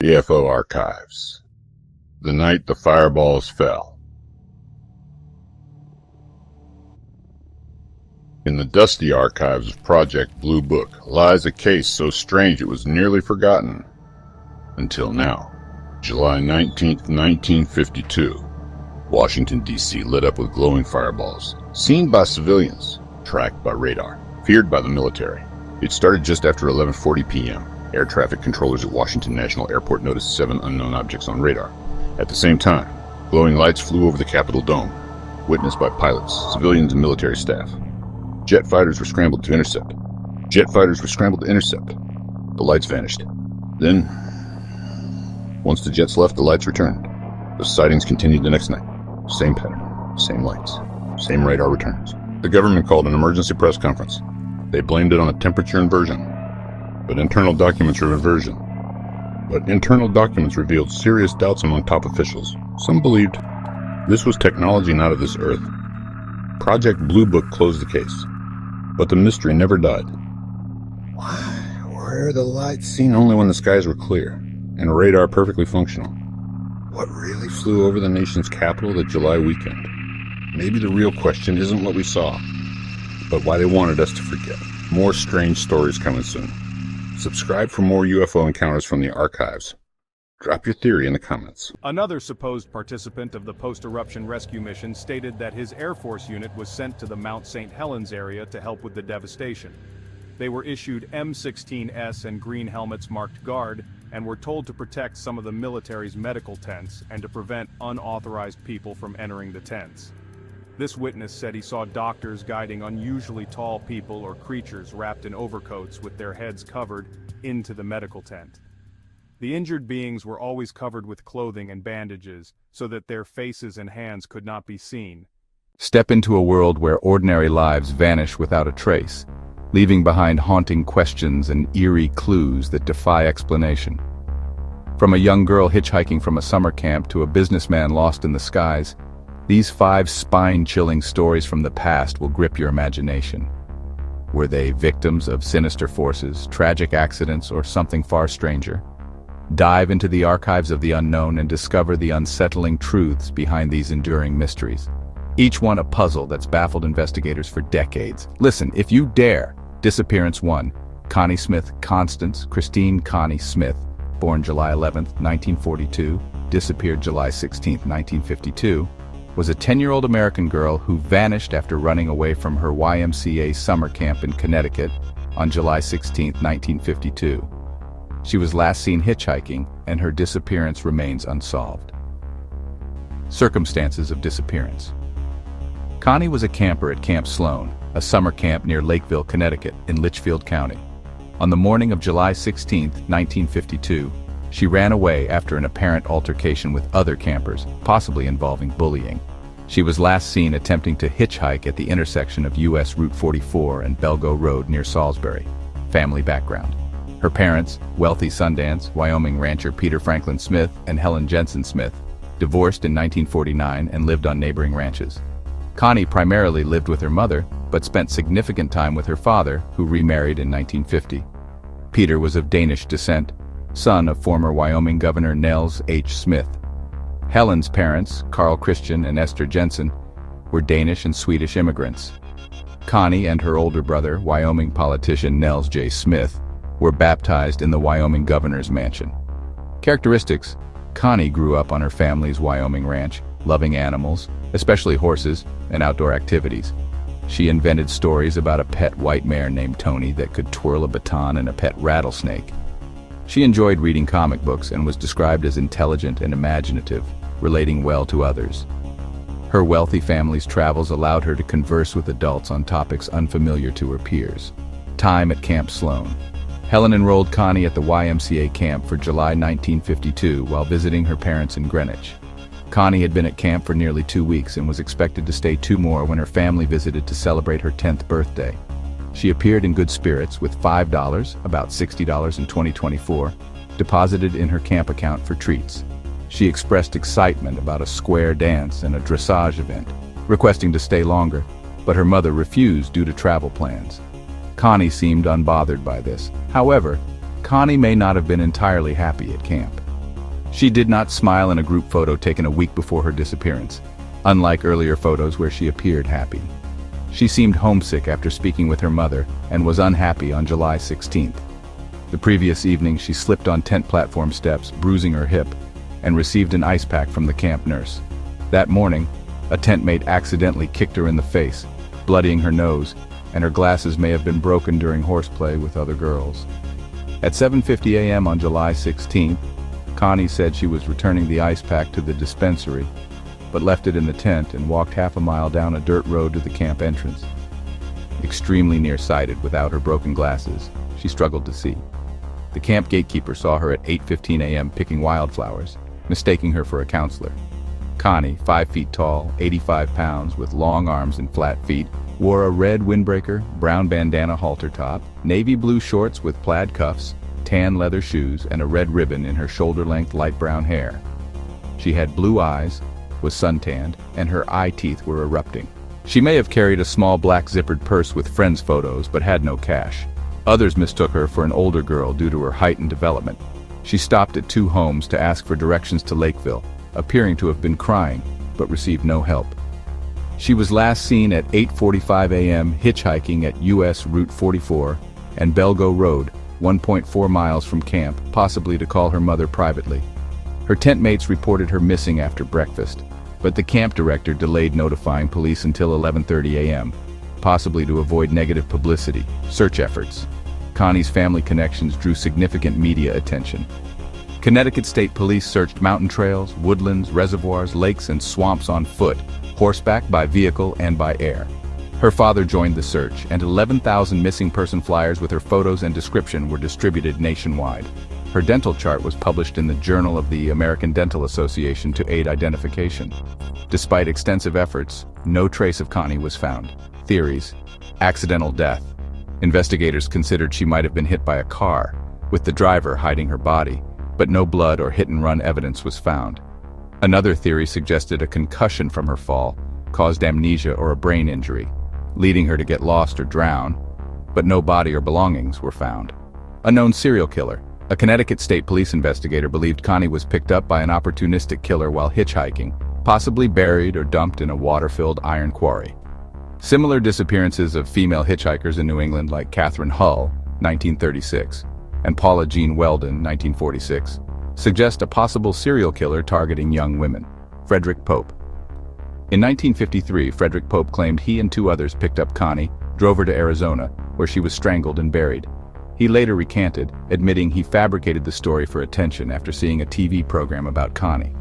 UFO Archives. The night the fireballs fell. In the dusty archives of Project Blue Book lies a case so strange it was nearly forgotten. Until now. July 19th, 1952. Washington, D.C. lit up with glowing fireballs. Seen by civilians. Tracked by radar. Feared by the military. It started just after 11:40 p.m. Air traffic controllers at Washington National Airport noticed 7 unknown objects on radar. At the same time, glowing lights flew over the Capitol dome, witnessed by pilots, civilians, and military staff. Jet fighters were scrambled to intercept. The lights vanished. Then, once the jets left, the lights returned. The sightings continued the next night. Same pattern, same lights, same radar returns. The government called an emergency press conference. They blamed it on a temperature inversion. But internal documents revealed serious doubts among top officials. Some believed this was technology not of this earth. Project Blue Book closed the case, but the mystery never died. Why were the lights seen only when the skies were clear, and radar perfectly functional? What really flew over the nation's capital that July weekend? Maybe the real question isn't what we saw, but why they wanted us to forget. More strange stories coming soon. Subscribe for more UFO encounters from the archives. Drop your theory in the comments. Another supposed participant of the post-eruption rescue mission stated that his Air Force unit was sent to the Mount St. Helens area to help with the devastation. They were issued M16S and green helmets marked Guard and were told to protect some of the military's medical tents and to prevent unauthorized people from entering the tents. This witness said he saw doctors guiding unusually tall people or creatures wrapped in overcoats with their heads covered into the medical tent. The injured beings were always covered with clothing and bandages so that their faces and hands could not be seen. Step into a world where ordinary lives vanish without a trace, leaving behind haunting questions and eerie clues that defy explanation. From a young girl hitchhiking from a summer camp to a businessman lost in the skies, these 5 spine-chilling stories from the past will grip your imagination. Were they victims of sinister forces, tragic accidents, or something far stranger? Dive into the archives of the unknown and discover the unsettling truths behind these enduring mysteries. Each one a puzzle that's baffled investigators for decades. Listen, if you dare. Disappearance 1. Connie Smith Constance Christine Connie Smith, born July 11, 1942, disappeared July 16, 1952, was a 10-year-old American girl who vanished after running away from her YMCA summer camp in Connecticut on July 16, 1952. She was last seen hitchhiking, and her disappearance remains unsolved. Circumstances of disappearance. Connie was a camper at Camp Sloan, a summer camp near Lakeville, Connecticut, in Litchfield County. On the morning of July 16, 1952, she ran away after an apparent altercation with other campers, possibly involving bullying. She was last seen attempting to hitchhike at the intersection of U.S. Route 44 and Belgo Road near Salisbury. Family background. Her parents, wealthy Sundance, Wyoming rancher Peter Franklin Smith and Helen Jensen Smith, divorced in 1949 and lived on neighboring ranches. Connie primarily lived with her mother, but spent significant time with her father, who remarried in 1950. Peter was of Danish descent, son of former Wyoming Governor Nels H. Smith. Helen's parents, Carl Christian and Esther Jensen, were Danish and Swedish immigrants. Connie and her older brother, Wyoming politician Nels J. Smith, were baptized in the Wyoming governor's mansion. Characteristics: Connie grew up on her family's Wyoming ranch, loving animals, especially horses, and outdoor activities. She invented stories about a pet white mare named Tony that could twirl a baton and a pet rattlesnake. She enjoyed reading comic books and was described as intelligent and imaginative, relating well to others. Her wealthy family's travels allowed her to converse with adults on topics unfamiliar to her peers. Time at Camp Sloan. Helen enrolled Connie at the YMCA camp for July 1952 while visiting her parents in Greenwich. Connie had been at camp for nearly 2 weeks and was expected to stay 2 more when her family visited to celebrate her 10th birthday. She appeared in good spirits with $5, about $60 in 2024, deposited in her camp account for treats. She expressed excitement about a square dance and a dressage event, requesting to stay longer, but her mother refused due to travel plans. Connie seemed unbothered by this. However, Connie may not have been entirely happy at camp. She did not smile in a group photo taken a week before her disappearance, unlike earlier photos where she appeared happy. She seemed homesick after speaking with her mother and was unhappy on July 16th. The previous evening she slipped on tent platform steps, bruising her hip, and received an ice pack from the camp nurse. That morning, a tent mate accidentally kicked her in the face, bloodying her nose, and her glasses may have been broken during horseplay with other girls. At 7:50 a.m. on July 16th, Connie said she was returning the ice pack to the dispensary, but left it in the tent and walked half a mile down a dirt road to the camp entrance. Extremely nearsighted without her broken glasses, she struggled to see. The camp gatekeeper saw her at 8:15 a.m. picking wildflowers, mistaking her for a counselor. Connie, 5 feet tall, 85 pounds, with long arms and flat feet, wore a red windbreaker, brown bandana halter top, navy blue shorts with plaid cuffs, tan leather shoes, and a red ribbon in her shoulder-length light brown hair. She had blue eyes, was suntanned, and her eye teeth were erupting. She may have carried a small black zippered purse with friends' photos, but had no cash. Others mistook her for an older girl due to her height and development. She stopped at 2 homes to ask for directions to Lakeville, appearing to have been crying, but received no help. She was last seen at 8:45 a.m. hitchhiking at US Route 44 and Belgo Road, 1.4 miles from camp, possibly to call her mother privately. Her tent mates reported her missing after breakfast, but the camp director delayed notifying police until 11:30 a.m., possibly to avoid negative publicity. Search efforts. Connie's family connections drew significant media attention. Connecticut State Police searched mountain trails, woodlands, reservoirs, lakes, and swamps on foot, horseback, by vehicle, and by air. Her father joined the search, and 11,000 missing person flyers with her photos and description were distributed nationwide. Her dental chart was published in the Journal of the American Dental Association to aid identification. Despite extensive efforts, no trace of Connie was found. Theories: accidental death. Investigators considered she might have been hit by a car, with the driver hiding her body, but no blood or hit-and-run evidence was found. Another theory suggested a concussion from her fall caused amnesia or a brain injury, leading her to get lost or drown, but no body or belongings were found. A known serial killer. A Connecticut State Police investigator believed Connie was picked up by an opportunistic killer while hitchhiking, possibly buried or dumped in a water-filled iron quarry. Similar disappearances of female hitchhikers in New England, like Catherine Hull, 1936, and Paula Jean Weldon, 1946, suggest a possible serial killer targeting young women. Frederick Pope. In 1953, Frederick Pope claimed he and 2 others picked up Connie, drove her to Arizona, where she was strangled and buried. He later recanted, admitting he fabricated the story for attention after seeing a TV program about Connie.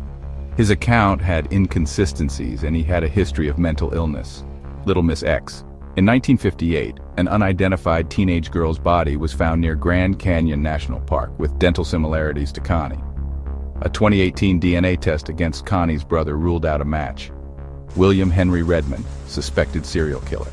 His account had inconsistencies, and he had a history of mental illness. Little Miss X. In 1958, an unidentified teenage girl's body was found near Grand Canyon National Park with dental similarities to Connie. A 2018 DNA test against Connie's brother ruled out a match. William Henry Redmond, suspected serial killer.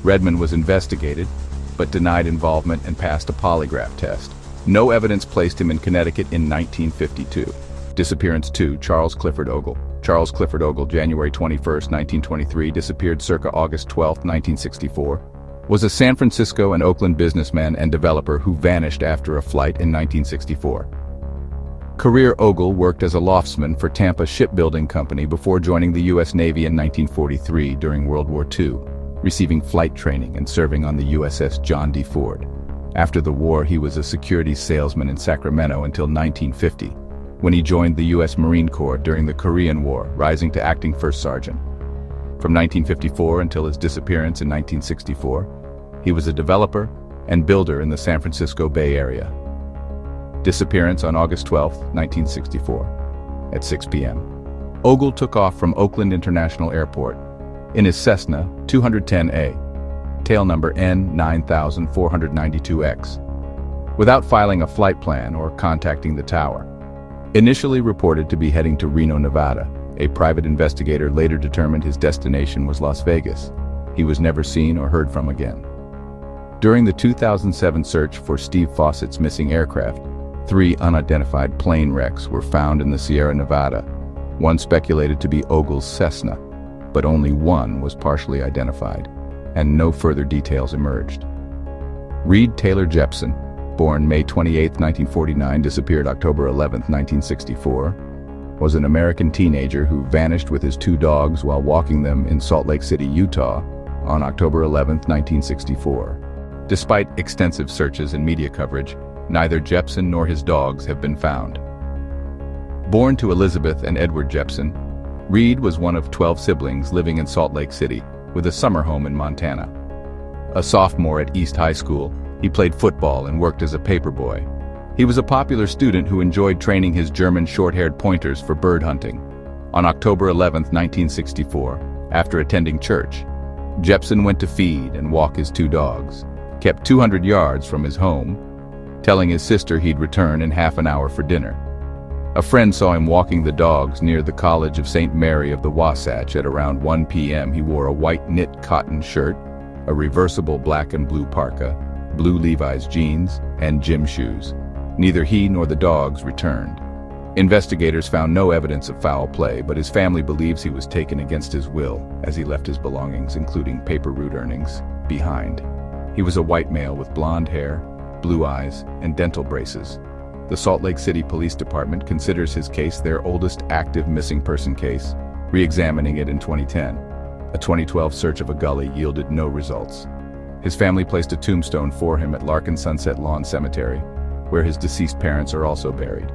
Redmond was investigated, but denied involvement and passed a polygraph test. No evidence placed him in Connecticut in 1952. Disappearance 2, Charles Clifford Ogle. Charles Clifford Ogle, January 21, 1923, disappeared circa August 12, 1964, was a San Francisco and Oakland businessman and developer who vanished after a flight in 1964. Career Ogle worked as a loftsman for Tampa Shipbuilding Company before joining the U.S. Navy in 1943 during World War II, receiving flight training and serving on the USS John D. Ford. After the war, he was a securities salesman in Sacramento until 1950. When he joined the U.S. Marine Corps during the Korean War, rising to acting first sergeant. From 1954 until his disappearance in 1964, he was a developer and builder in the San Francisco Bay Area. Disappearance on August 12, 1964, at 6 p.m. Ogle took off from Oakland International Airport in his Cessna 210A, tail number N9492X, without filing a flight plan or contacting the tower. Initially reported to be heading to Reno, Nevada, a private investigator later determined his destination was Las Vegas. He was never seen or heard from again. During the 2007 search for Steve Fawcett's missing aircraft, 3 unidentified plane wrecks were found in the Sierra Nevada. One speculated to be Ogle's Cessna, but only one was partially identified, and no further details emerged. Reed Taylor Jepson, born May 28, 1949, disappeared October 11, 1964, was an American teenager who vanished with his two dogs while walking them in Salt Lake City, Utah, on October 11, 1964. Despite extensive searches and media coverage, neither Jepson nor his dogs have been found. Born to Elizabeth and Edward Jepson, Reed was one of 12 siblings living in Salt Lake City, with a summer home in Montana. A sophomore at East High School, he played football and worked as a paperboy. He was a popular student who enjoyed training his German short-haired pointers for bird hunting. On October 11, 1964, after attending church, Jepson went to feed and walk his two dogs, kept 200 yards from his home, telling his sister he'd return in half an hour for dinner. A friend saw him walking the dogs near the College of St. Mary of the Wasatch at around 1 p.m. He wore a white knit cotton shirt, a reversible black and blue parka, blue Levi's jeans, and gym shoes. Neither he nor the dogs returned. Investigators found no evidence of foul play, but his family believes he was taken against his will as he left his belongings, including paper route earnings, behind. He was a white male with blonde hair, blue eyes, and dental braces. The Salt Lake City Police Department considers his case their oldest active missing person case, re-examining it in 2010. A 2012 search of a gully yielded no results. His family placed a tombstone for him at Larkin Sunset Lawn Cemetery, where his deceased parents are also buried.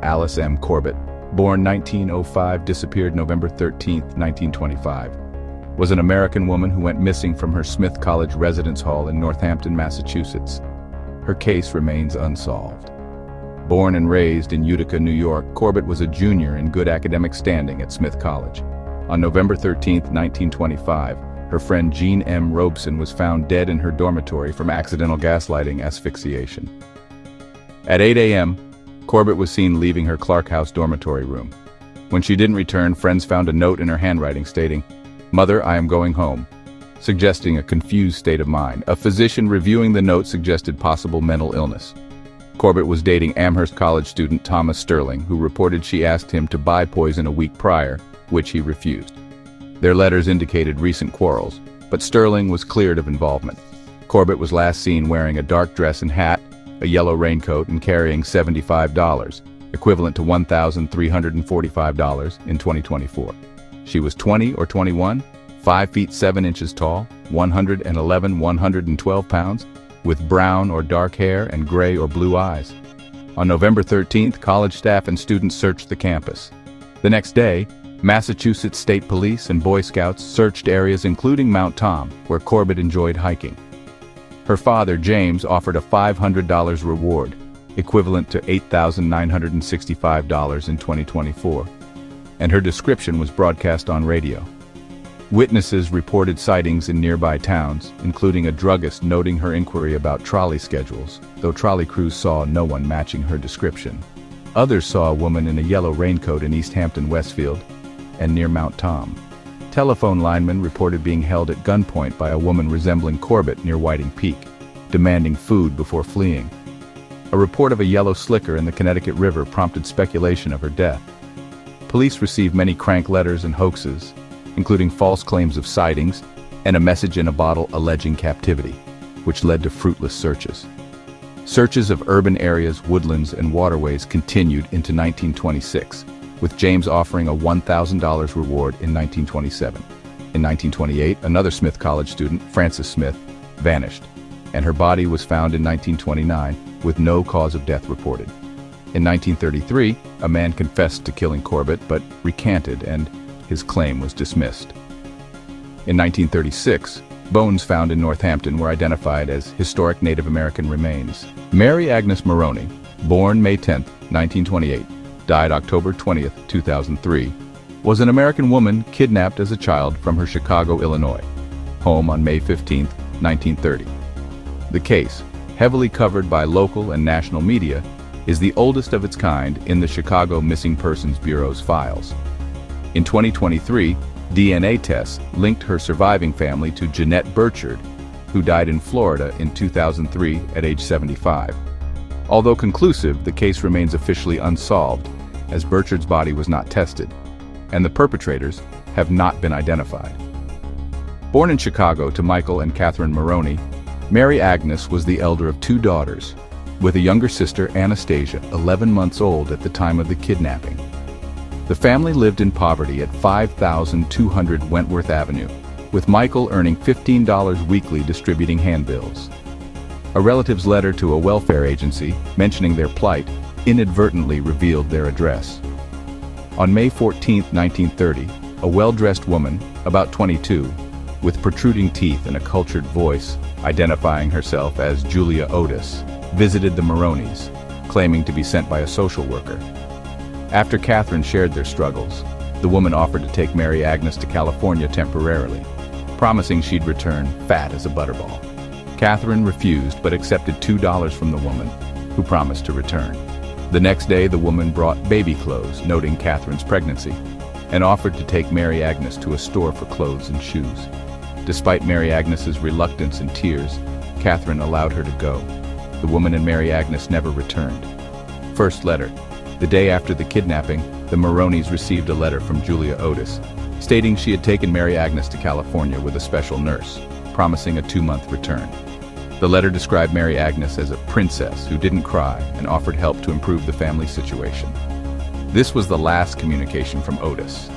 Alice M. Corbett, born 1905, disappeared November 13, 1925, was an American woman who went missing from her Smith College residence hall in Northampton, Massachusetts. Her case remains unsolved. Born and raised in Utica, New York, Corbett was a junior in good academic standing at Smith College. On November 13, 1925, her friend Jean M. Robeson was found dead in her dormitory from accidental gaslighting asphyxiation. At 8 a.m., Corbett was seen leaving her Clark House dormitory room. When she didn't return, friends found a note in her handwriting stating, "Mother, I am going home," suggesting a confused state of mind. A physician reviewing the note suggested possible mental illness. Corbett was dating Amherst College student Thomas Sterling, who reported she asked him to buy poison a week prior, which he refused. Their letters indicated recent quarrels, but Sterling was cleared of involvement. Corbett was last seen wearing a dark dress and hat, a yellow raincoat, and carrying $75, equivalent to $1,345 in 2024. She was 20 or 21, 5 feet 7 inches tall, 112 pounds, with brown or dark hair and gray or blue eyes. On November 13th, college staff and students searched the campus. The next day, Massachusetts State Police and Boy Scouts searched areas including Mount Tom, where Corbett enjoyed hiking. Her father, James, offered a $500 reward, equivalent to $8,965 in 2024, and her description was broadcast on radio. Witnesses reported sightings in nearby towns, including a druggist noting her inquiry about trolley schedules, though trolley crews saw no one matching her description. Others saw a woman in a yellow raincoat in East Hampton, Westfield, and near Mount Tom. Telephone linemen reported being held at gunpoint by a woman resembling Corbett near Whiting Peak, demanding food before fleeing. A report of a yellow slicker in the Connecticut River prompted speculation of her death. Police received many crank letters and hoaxes, including false claims of sightings and a message in a bottle alleging captivity, which led to fruitless searches. Searches of urban areas, woodlands, and waterways continued into 1926, with James offering a $1,000 reward in 1927. In 1928, another Smith College student, Frances Smith, vanished, and her body was found in 1929 with no cause of death reported. In 1933, a man confessed to killing Corbett but recanted, and his claim was dismissed. In 1936, bones found in Northampton were identified as historic Native American remains. Mary Agnes Maroney, born May 10, 1928, died October 20, 2003, was an American woman kidnapped as a child from her Chicago, Illinois, home on May 15, 1930. The case, heavily covered by local and national media, is the oldest of its kind in the Chicago Missing Persons Bureau's files. In 2023, DNA tests linked her surviving family to Jeanette Burchard, who died in Florida in 2003 at age 75. Although conclusive, the case remains officially unsolved, as Burchard's body was not tested, and the perpetrators have not been identified. Born in Chicago to Michael and Catherine Maroney, Mary Agnes was the elder of two daughters, with a younger sister, Anastasia, 11 months old at the time of the kidnapping. The family lived in poverty at 5200 Wentworth Avenue, with Michael earning $15 weekly distributing handbills. A relative's letter to a welfare agency, mentioning their plight, inadvertently revealed their address. On May 14, 1930, a well-dressed woman, about 22, with protruding teeth and a cultured voice, identifying herself as Julia Otis, visited the Maronis, claiming to be sent by a social worker. After Catherine shared their struggles, the woman offered to take Mary Agnes to California temporarily, promising she'd return fat as a butterball. Catherine refused but accepted $2 from the woman, who promised to return. The next day, the woman brought baby clothes, noting Catherine's pregnancy, and offered to take Mary Agnes to a store for clothes and shoes. Despite Mary Agnes's reluctance and tears, Catherine allowed her to go. The woman and Mary Agnes never returned. First letter. The day after the kidnapping, the Maronis received a letter from Julia Otis, stating she had taken Mary Agnes to California with a special nurse, promising a 2-month return. The letter described Mary Agnes as a princess who didn't cry and offered help to improve the family situation. This was the last communication from Otis.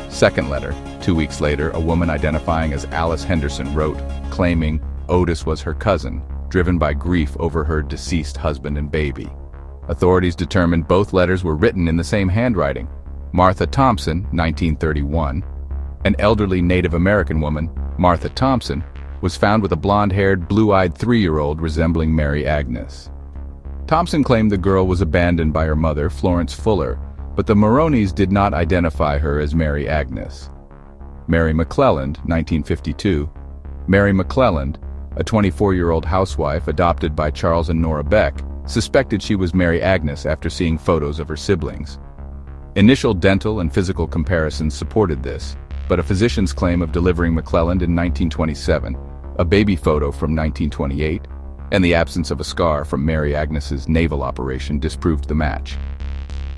Second letter. 2 weeks later, a woman identifying as Alice Henderson wrote, claiming Otis was her cousin, driven by grief over her deceased husband and baby. Authorities determined both letters were written in the same handwriting. Martha Thompson, 1931, an elderly Native American woman, Martha Thompson, was found with a blonde-haired, blue-eyed 3-year-old resembling Mary Agnes. Thompson claimed the girl was abandoned by her mother, Florence Fuller, but the Maronis did not identify her as Mary Agnes. Mary McClelland, 1952. Mary McClelland, a 24-year-old housewife adopted by Charles and Nora Beck, suspected she was Mary Agnes after seeing photos of her siblings. Initial dental and physical comparisons supported this, but a physician's claim of delivering McClelland in 1927, a baby photo from 1928, and the absence of a scar from Mary Agnes's naval operation disproved the match.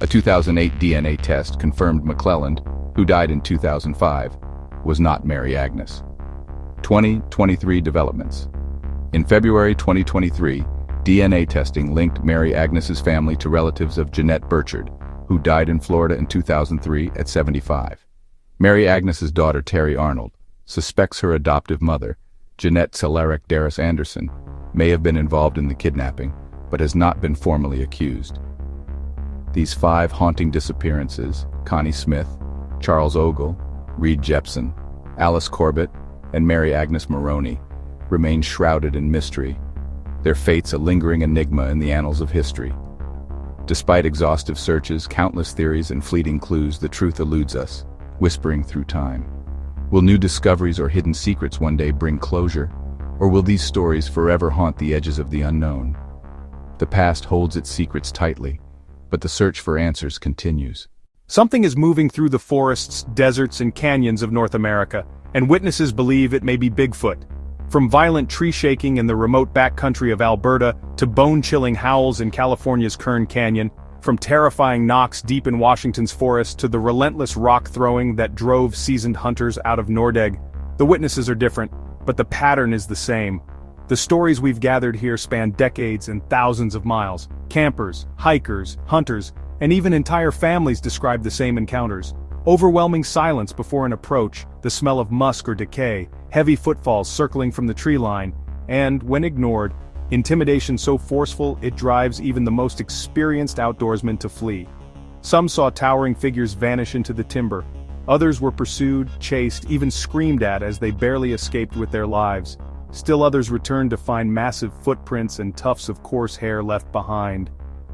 A 2008 DNA test confirmed McClelland, who died in 2005, was not Mary Agnes. 2023 developments. In February 2023, DNA testing linked Mary Agnes's family to relatives of Jeanette Burchard, who died in Florida in 2003 at 75. Mary Agnes's daughter, Terry Arnold, suspects her adoptive mother, Jeanette Celeric Darris Anderson, may have been involved in the kidnapping, but has not been formally accused. These 5 haunting disappearances, Connie Smith, Charles Ogle, Reed Jepson, Alice Corbett, and Mary Agnes Maroney, remain shrouded in mystery, their fates a lingering enigma in the annals of history. Despite exhaustive searches, countless theories, and fleeting clues, the truth eludes us, whispering through time. Will new discoveries or hidden secrets one day bring closure, or will these stories forever haunt the edges of the unknown? The past holds its secrets tightly, but the search for answers continues. Something is moving through the forests, deserts, and canyons of North America, and witnesses believe it may be Bigfoot. From violent tree shaking in the remote backcountry of Alberta to bone-chilling howls in California's Kern Canyon, from terrifying knocks deep in Washington's forest to the relentless rock-throwing that drove seasoned hunters out of Nordegg, the witnesses are different, but the pattern is the same. The stories we've gathered here span decades and thousands of miles. Campers, hikers, hunters, and even entire families describe the same encounters. Overwhelming silence before an approach, the smell of musk or decay, heavy footfalls circling from the tree line, and, when ignored, intimidation so forceful it drives even the most experienced outdoorsmen to flee. Some saw towering figures vanish into the timber. Others were pursued, chased, even screamed at as they barely escaped with their lives. Still others returned to find massive footprints and tufts of coarse hair left behind.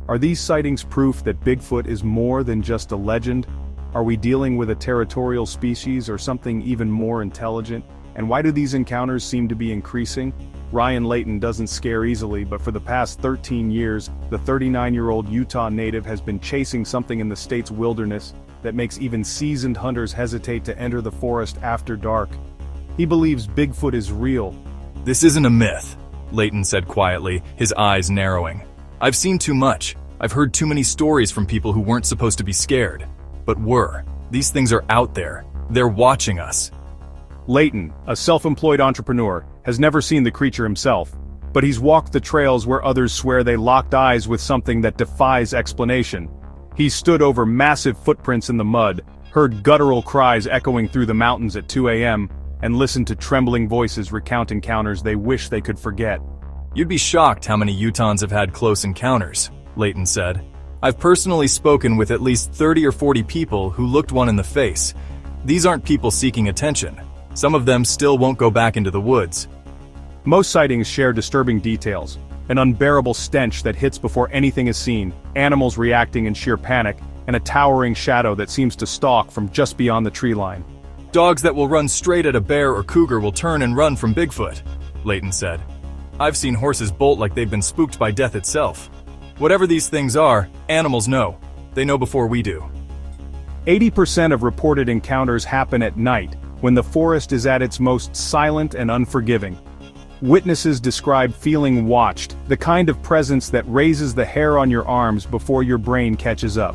Are these sightings proof that Bigfoot is more than just a legend? Are we dealing with a territorial species or something even more intelligent? And why do these encounters seem to be increasing? Ryan Layton doesn't scare easily, but for the past 13 years, the 39-year-old Utah native has been chasing something in the state's wilderness that makes even seasoned hunters hesitate to enter the forest after dark. He believes Bigfoot is real. "This isn't a myth," Layton said quietly, his eyes narrowing. "I've seen too much. I've heard too many stories from people who weren't supposed to be scared. But were. These things are out there. They're watching us." Layton, a self-employed entrepreneur, has never seen the creature himself. but he's walked the trails where others swear they locked eyes with something that defies explanation. He stood over massive footprints in the mud, heard guttural cries echoing through the mountains at 2 a.m., and listened to trembling voices recount encounters they wish they could forget. You'd be shocked how many Utahns have had close encounters, Layton said. I've personally spoken with at least 30 or 40 people who looked one in the face. These aren't people seeking attention. Some of them still won't go back into the woods. Most sightings share disturbing details. An unbearable stench that hits before anything is seen, animals reacting in sheer panic, and a towering shadow that seems to stalk from just beyond the tree line. Dogs that will run straight at a bear or cougar will turn and run from Bigfoot, Layton said. I've seen horses bolt like they've been spooked by death itself. Whatever these things are, animals know. They know before we do. 80% of reported encounters happen at night, when the forest is at its most silent and unforgiving. Witnesses describe feeling watched, the kind of presence that raises the hair on your arms before your brain catches up.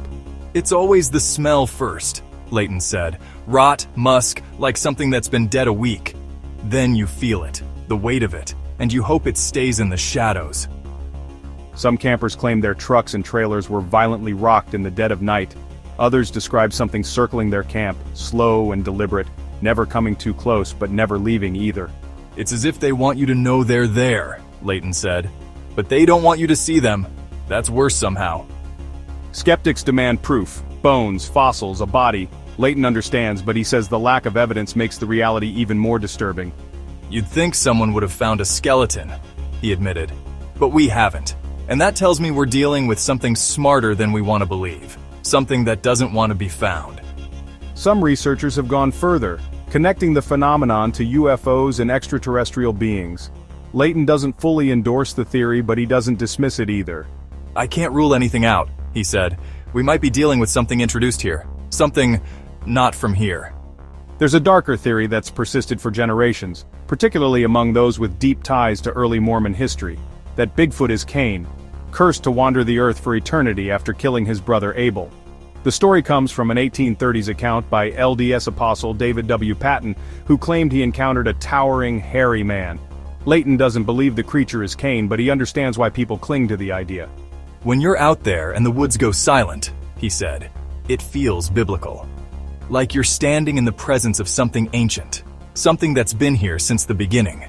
It's always the smell first, Layton said. Rot, musk, like something that's been dead a week. Then you feel it, the weight of it, and you hope it stays in the shadows. Some campers claim their trucks and trailers were violently rocked in the dead of night. Others describe something circling their camp, slow and deliberate, never coming too close but never leaving either. It's as if they want you to know they're there, Layton said. But they don't want you to see them. That's worse somehow. Skeptics demand proof, bones, fossils, a body. Layton understands, but he says the lack of evidence makes the reality even more disturbing. You'd think someone would have found a skeleton, he admitted. But we haven't. And that tells me we're dealing with something smarter than we want to believe. Something that doesn't want to be found. Some researchers have gone further, connecting the phenomenon to UFOs and extraterrestrial beings. Layton doesn't fully endorse the theory, but he doesn't dismiss it either. I can't rule anything out, he said. We might be dealing with something introduced here. Something not from here. There's a darker theory that's persisted for generations, particularly among those with deep ties to early Mormon history, that Bigfoot is Cain, cursed to wander the earth for eternity after killing his brother Abel. The story comes from an 1830s account by LDS apostle David W. Patton, who claimed he encountered a towering, hairy man. Layton doesn't believe the creature is Cain, but he understands why people cling to the idea. When you're out there and the woods go silent, he said, it feels biblical. Like you're standing in the presence of something ancient, something that's been here since the beginning.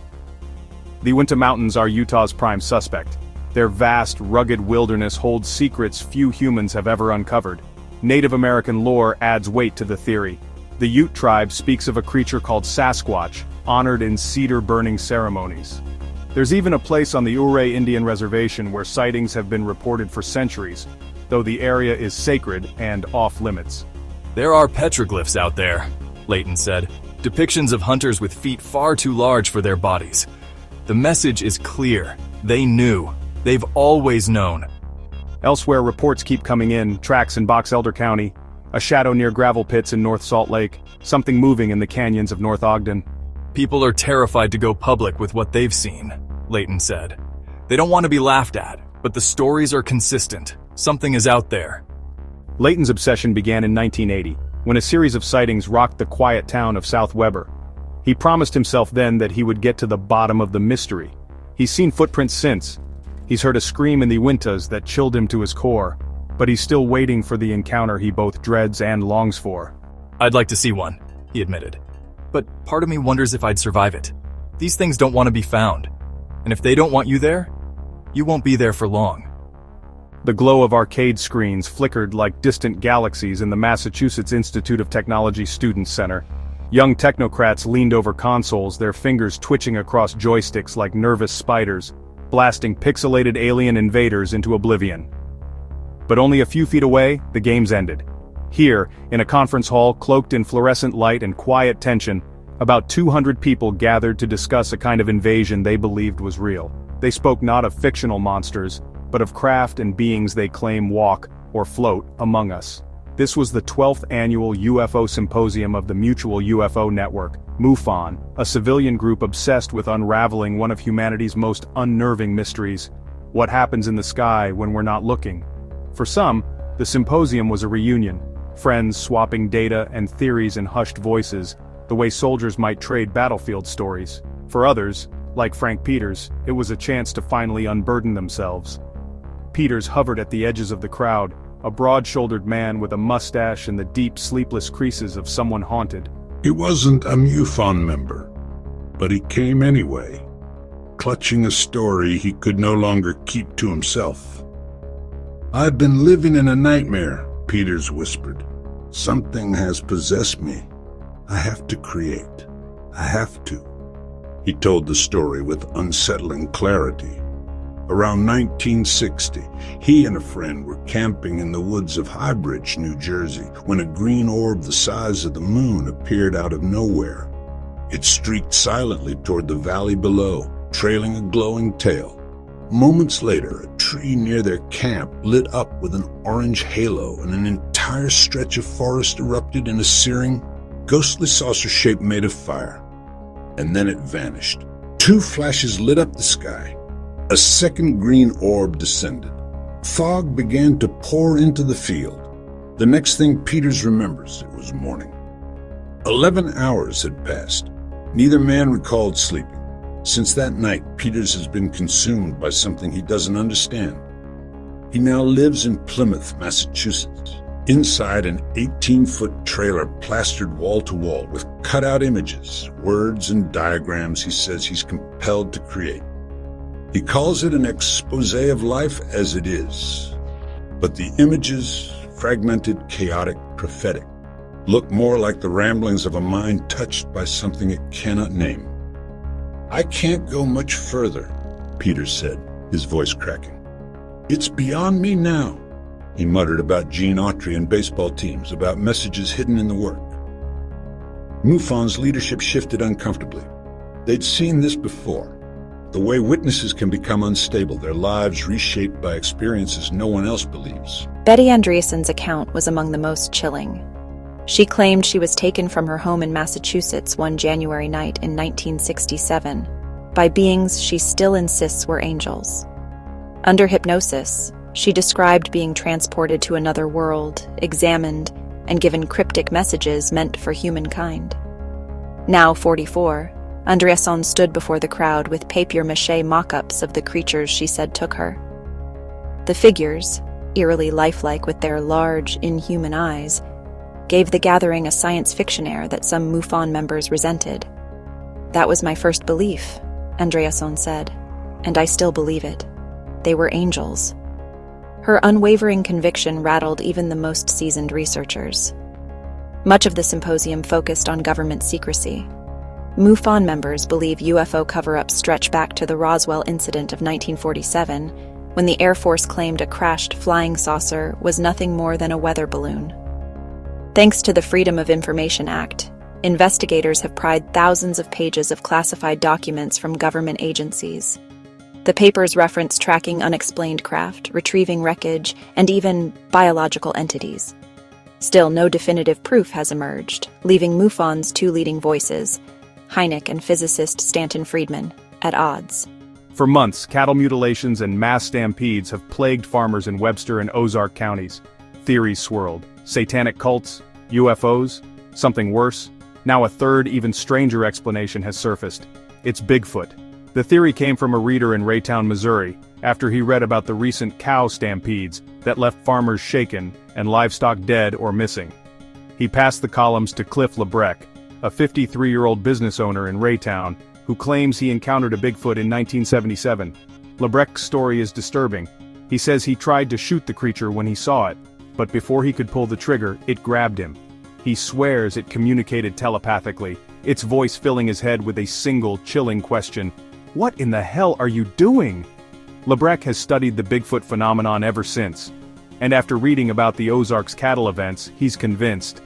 The Uinta Mountains are Utah's prime suspect. Their vast, rugged wilderness holds secrets few humans have ever uncovered. Native American lore adds weight to the theory. The Ute tribe speaks of a creature called Sasquatch, honored in cedar-burning ceremonies. There's even a place on the Ouray Indian Reservation where sightings have been reported for centuries, though the area is sacred and off-limits. There are petroglyphs out there, Layton said. Depictions of hunters with feet far too large for their bodies. The message is clear. They knew. They've always known. Elsewhere, reports keep coming in, tracks in Box Elder County, a shadow near gravel pits in North Salt Lake, something moving in the canyons of North Ogden. People are terrified to go public with what they've seen, Layton said. They don't want to be laughed at, but the stories are consistent. Something is out there. Layton's obsession began in 1980, when a series of sightings rocked the quiet town of South Weber. He promised himself then that he would get to the bottom of the mystery. He's seen footprints since. He's heard a scream in the Uintas that chilled him to his core, but he's still waiting for the encounter he both dreads and longs for. I'd like to see one, he admitted. But part of me wonders if I'd survive it. These things don't want to be found. And if they don't want you there, you won't be there for long. The glow of arcade screens flickered like distant galaxies in the Massachusetts Institute of Technology Students Center. Young technocrats leaned over consoles, their fingers twitching across joysticks like nervous spiders, blasting pixelated alien invaders into oblivion. But only a few feet away, the games ended. Here, in a conference hall cloaked in fluorescent light and quiet tension, about 200 people gathered to discuss a kind of invasion they believed was real. They spoke not of fictional monsters, but of craft and beings they claim walk, or float, among us. This was the 12th annual UFO Symposium of the Mutual UFO Network, MUFON, a civilian group obsessed with unraveling one of humanity's most unnerving mysteries: what happens in the sky when we're not looking. For some, the symposium was a reunion, friends swapping data and theories in hushed voices, the way soldiers might trade battlefield stories. For others, Like Frank Peters, it was a chance to finally unburden themselves. Peters hovered at the edges of the crowd, a broad-shouldered man with a mustache and the deep, sleepless creases of someone haunted. He wasn't a MUFON member, but he came anyway, clutching a story he could no longer keep to himself. "I've been living in a nightmare," Peters whispered. "Something has possessed me. I have to create. I have to." He told the story with unsettling clarity. Around 1960, he and a friend were camping in the woods of Highbridge, New Jersey, when a green orb the size of the moon appeared out of nowhere. It streaked silently toward the valley below, trailing a glowing tail. Moments later, a tree near their camp lit up with an orange halo, and an entire stretch of forest erupted in a searing, ghostly saucer shape made of fire. And then it vanished. 2 flashes lit up the sky. A second green orb descended. Fog began to pour into the field. The next thing Peters remembers, it was morning. 11 hours had passed. Neither man recalled sleeping. Since that night, Peters has been consumed by something he doesn't understand. He now lives in Plymouth, Massachusetts, inside an 18-foot trailer plastered wall to wall with cutout images, words, and diagrams he says he's compelled to create. He calls it an expose of life as it is. But the images, fragmented, chaotic, prophetic, look more like the ramblings of a mind touched by something it cannot name. "I can't go much further," Peters said, his voice cracking. "It's beyond me now." He muttered about Gene Autry and baseball teams, about messages hidden in the work. MUFON's leadership shifted uncomfortably. They'd seen this before. The way witnesses can become unstable, their lives reshaped by experiences no one else believes. Betty Andreassen's account was among the most chilling. She claimed she was taken from her home in Massachusetts one January night in 1967 by beings she still insists were angels. Under hypnosis, she described being transported to another world, examined, and given cryptic messages meant for humankind. Now 44, Andreassen stood before the crowd with papier-mâché mock-ups of the creatures she said took her. The figures, eerily lifelike with their large, inhuman eyes, gave the gathering a science fiction air that some MUFON members resented. "That was my first belief," Andreassen said, "and I still believe it. They were angels." Her unwavering conviction rattled even the most seasoned researchers. Much of the symposium focused on government secrecy. MUFON members believe UFO cover-ups stretch back to the Roswell incident of 1947, when the Air Force claimed a crashed flying saucer was nothing more than a weather balloon. Thanks to the Freedom of Information Act, investigators have pried thousands of pages of classified documents from government agencies. The papers reference tracking unexplained craft, retrieving wreckage, and even biological entities. Still, no definitive proof has emerged, leaving MUFON's 2 leading voices, Hynek and physicist Stanton Friedman, at odds. For months, cattle mutilations and mass stampedes have plagued farmers in Webster and Ozark counties. Theories swirled. Satanic cults? UFOs? Something worse? Now a third, even stranger explanation has surfaced. It's Bigfoot. The theory came from a reader in Raytown, Missouri, after he read about the recent cow stampedes that left farmers shaken and livestock dead or missing. He passed the columns to Cliff Labreck, a 53-year-old business owner in Raytown, who claims he encountered a Bigfoot in 1977. Labreck's story is disturbing. He says he tried to shoot the creature when he saw it, but before he could pull the trigger, it grabbed him. He swears it communicated telepathically, its voice filling his head with a single, chilling question: "What in the hell are you doing?" Labreck has studied the Bigfoot phenomenon ever since, and after reading about the Ozarks cattle events, he's convinced.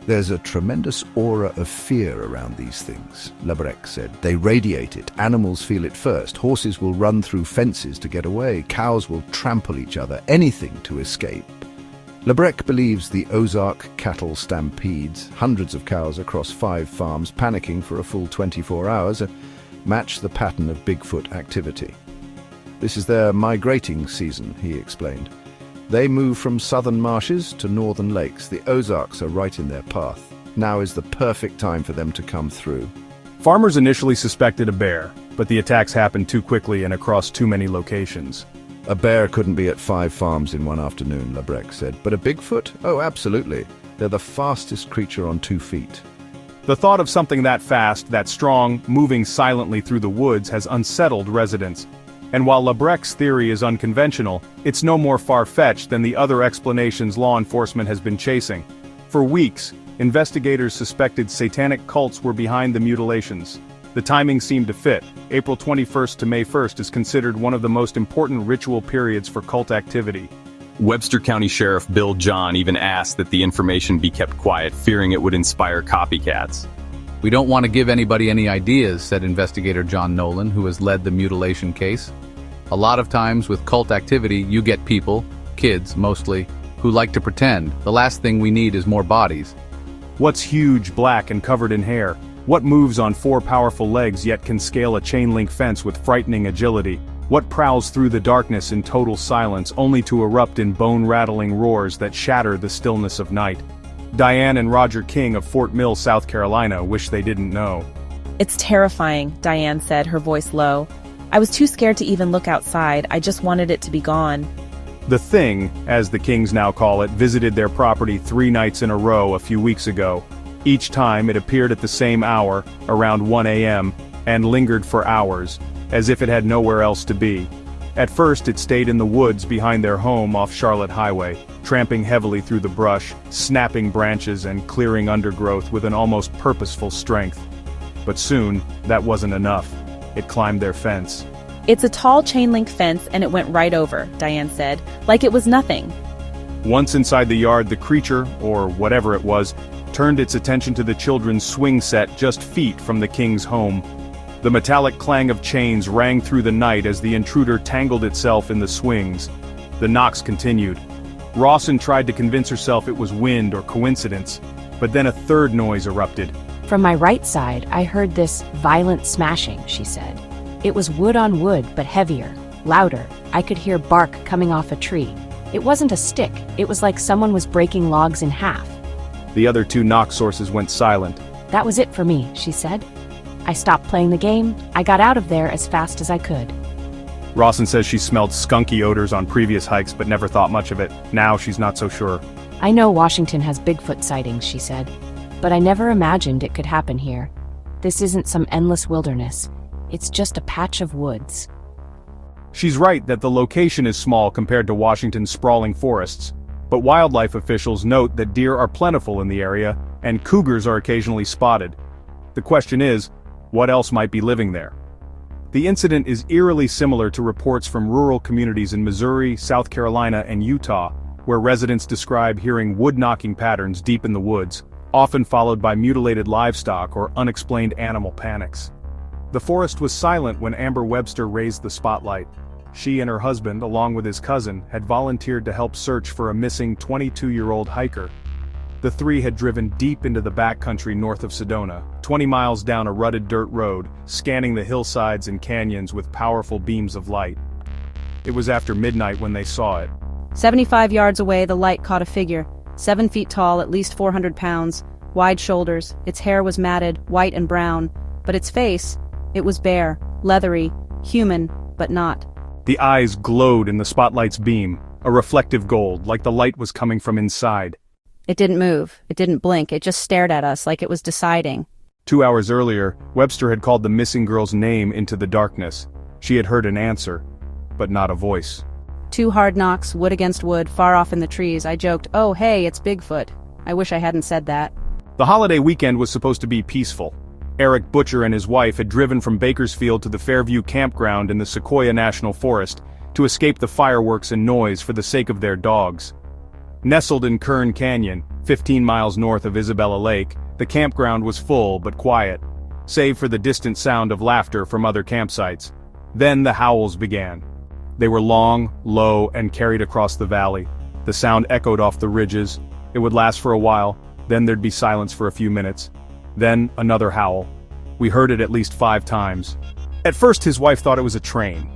"There's a tremendous aura of fear around these things," Labreck said. "They radiate it. Animals feel it first. Horses will run through fences to get away. Cows will trample each other. Anything to escape." Labreck believes the Ozark cattle stampedes, hundreds of cows across 5 farms panicking for a full 24 hours, match the pattern of Bigfoot activity. "This is their migrating season," he explained. "They move from southern marshes to northern lakes. The Ozarks are right in their path. Now is the perfect time for them to come through." Farmers initially suspected a bear, but the attacks happened too quickly and across too many locations. A bear couldn't be at 5 farms in one afternoon, Labreck said. But a Bigfoot? Oh, absolutely. They're the fastest creature on 2 feet. The thought of something that fast, that strong, moving silently through the woods has unsettled residents. And while Labreck's theory is unconventional, it's no more far-fetched than the other explanations law enforcement has been chasing. For weeks, investigators suspected satanic cults were behind the mutilations. The timing seemed to fit. April 21st to May 1st is considered one of the most important ritual periods for cult activity. Webster County Sheriff Bill John even asked that the information be kept quiet, fearing it would inspire copycats. We don't want to give anybody any ideas, said investigator John Nolan, who has led the mutilation case. A lot of times with cult activity, you get people, kids mostly, who like to pretend. The last thing we need is more bodies. What's huge, black, and covered in hair? What moves on 4 powerful legs yet can scale a chain-link fence with frightening agility? What prowls through the darkness in total silence only to erupt in bone-rattling roars that shatter the stillness of night? Diane and Roger King of Fort Mill, South Carolina, wish they didn't know. It's terrifying, Diane said, her voice low. I was too scared to even look outside. I just wanted it to be gone. The Thing, as the Kings now call it, visited their property 3 nights in a row a few weeks ago. Each time it appeared at the same hour, around 1 a.m., and lingered for hours, as if it had nowhere else to be. At first it stayed in the woods behind their home off Charlotte Highway, tramping heavily through the brush, snapping branches and clearing undergrowth with an almost purposeful strength. But soon, that wasn't enough. It climbed their fence. It's a tall chain-link fence and it went right over, Diane said, like it was nothing. Once inside the yard, the creature, or whatever it was, turned its attention to the children's swing set just feet from the King's home. The metallic clang of chains rang through the night as the intruder tangled itself in the swings. The knocks continued. Rawson tried to convince herself it was wind or coincidence, but then a third noise erupted. From my right side, I heard this violent smashing, she said. It was wood on wood, but heavier, louder. I could hear bark coming off a tree. It wasn't a stick, it was like someone was breaking logs in half. The other 2 knock sources went silent. That was it for me, she said. I stopped playing the game. I got out of there as fast as I could. Rawson says she smelled skunky odors on previous hikes but never thought much of it. Now she's not so sure. I know Washington has Bigfoot sightings, she said, but I never imagined it could happen here. This isn't some endless wilderness. It's just a patch of woods. She's right that the location is small compared to Washington's sprawling forests, but wildlife officials note that deer are plentiful in the area and cougars are occasionally spotted. The question is, what else might be living there? The incident is eerily similar to reports from rural communities in Missouri, South Carolina, and Utah, where residents describe hearing wood-knocking patterns deep in the woods, often followed by mutilated livestock or unexplained animal panics. The forest was silent when Amber Webster raised the spotlight. She and her husband, along with his cousin, had volunteered to help search for a missing 22-year-old hiker. The 3 had driven deep into the backcountry north of Sedona, 20 miles down a rutted dirt road, scanning the hillsides and canyons with powerful beams of light. It was after midnight when they saw it. 75 yards away, the light caught a figure, 7 feet tall, at least 400 pounds, wide shoulders. Its hair was matted, white and brown, but its face, it was bare, leathery, human, but not. The eyes glowed in the spotlight's beam, a reflective gold, like the light was coming from inside. It didn't move, it didn't blink, it just stared at us like it was deciding. 2 hours earlier, Webster had called the missing girl's name into the darkness. She had heard an answer, but not a voice. 2 hard knocks, wood against wood, far off in the trees. I joked, "Oh hey, it's Bigfoot." I wish I hadn't said that. The holiday weekend was supposed to be peaceful. Eric Butcher and his wife had driven from Bakersfield to the Fairview campground in the Sequoia National Forest to escape the fireworks and noise for the sake of their dogs. Nestled in Kern Canyon, 15 miles north of Isabella Lake, the campground was full but quiet, save for the distant sound of laughter from other campsites. Then the howls began. They were long, low, and carried across the valley. The sound echoed off the ridges. It would last for a while, then there'd be silence for a few minutes. Then another howl. We heard it at least 5 times. At first his wife thought it was a train.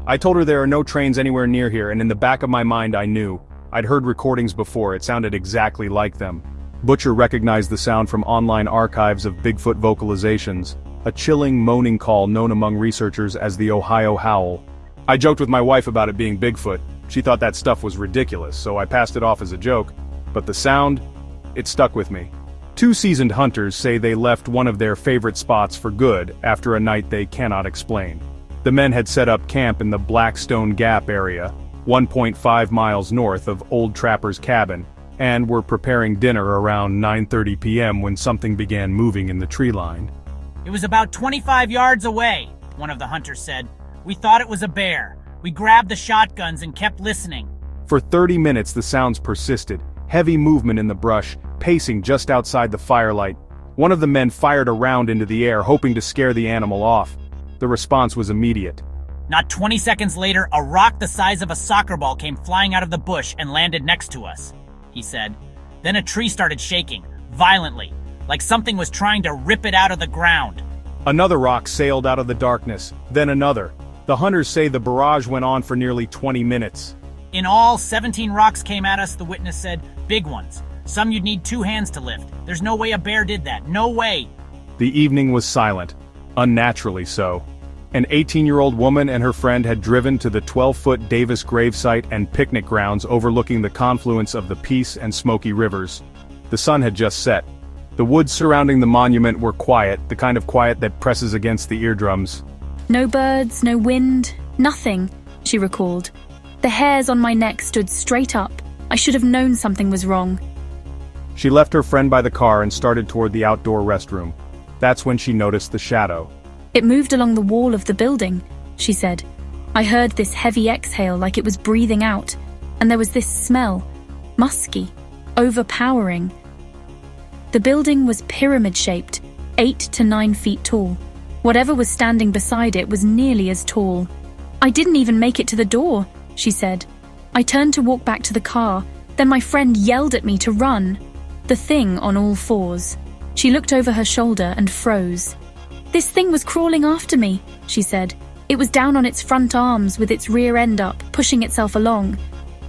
I told her there are no trains anywhere near here, and in the back of my mind I knew. I'd heard recordings before, it sounded exactly like them. Butcher recognized the sound from online archives of Bigfoot vocalizations. a chilling, moaning call known among researchers as the Ohio Howl. I joked with my wife about it being Bigfoot. She thought that stuff was ridiculous, so I passed it off as a joke. But the sound, it stuck with me. 2 seasoned hunters say they left one of their favorite spots for good after a night they cannot explain. The men had set up camp in the Blackstone Gap area, 1.5 miles north of Old Trapper's cabin, and were preparing dinner around 9:30 p.m. when something began moving in the tree line. "It was about 25 yards away," one of the hunters said. "We thought it was a bear. We grabbed the shotguns and kept listening." For 30 minutes the sounds persisted, heavy movement in the brush, pacing just outside the firelight. One of the men fired a round into the air, hoping to scare the animal off. The response was immediate. Not 20 seconds later, a rock the size of a soccer ball came flying out of the bush and landed next to us, he said. Then a tree started shaking, violently, like something was trying to rip it out of the ground. Another rock sailed out of the darkness, then another. The hunters say the barrage went on for nearly 20 minutes. "In all, 17 rocks came at us," the witness said. "Big ones. Some you'd need 2 hands to lift. There's no way a bear did that. No way." The evening was silent, unnaturally so. An 18-year-old woman and her friend had driven to the 12-foot Davis gravesite and picnic grounds overlooking the confluence of the Peace and Smoky rivers. The sun had just set. The woods surrounding the monument were quiet, the kind of quiet that presses against the eardrums. "No birds, no wind, nothing," she recalled. "The hairs on my neck stood straight up. I should have known something was wrong." She left her friend by the car and started toward the outdoor restroom. That's when she noticed the shadow. "It moved along the wall of the building," she said. "I heard this heavy exhale like it was breathing out, and there was this smell, musky, overpowering." The building was pyramid-shaped, 8 to 9 feet tall. Whatever was standing beside it was nearly as tall. "I didn't even make it to the door," she said. "I turned to walk back to the car, then my friend yelled at me to run." The thing on all fours. She looked over her shoulder and froze. "This thing was crawling after me," she said. "It was down on its front arms with its rear end up, pushing itself along.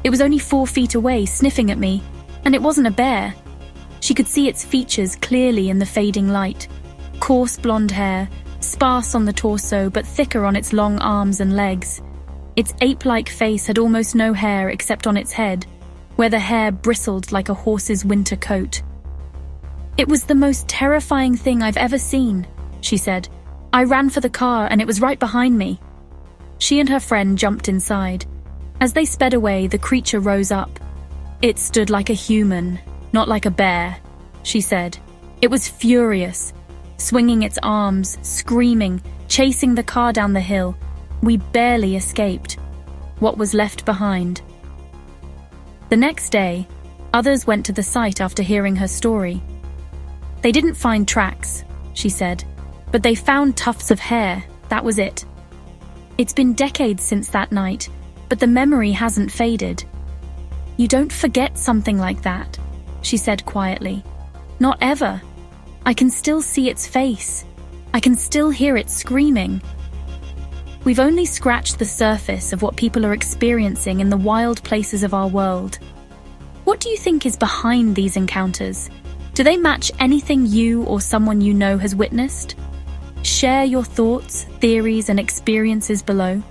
It was only 4 feet away, sniffing at me, and it wasn't a bear." She could see its features clearly in the fading light. Coarse blonde hair, sparse on the torso but thicker on its long arms and legs. Its ape-like face had almost no hair except on its head, where the hair bristled like a horse's winter coat. "It was the most terrifying thing I've ever seen," she said. "I ran for the car and it was right behind me." She and her friend jumped inside. As they sped away, the creature rose up. "It stood like a human, not like a bear," she said. "It was furious, swinging its arms, screaming, chasing the car down the hill. We barely escaped. What was left behind." The next day, others went to the site after hearing her story. "They didn't find tracks," she said, "but they found tufts of hair, that was it. It's been decades since that night, but the memory hasn't faded." "You don't forget something like that," she said quietly. "Not ever. I can still see its face. I can still hear it screaming." We've only scratched the surface of what people are experiencing in the wild places of our world. What do you think is behind these encounters? Do they match anything you or someone you know has witnessed? Share your thoughts, theories, and experiences below.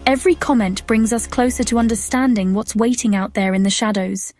Every comment brings us closer to understanding what's waiting out there in the shadows.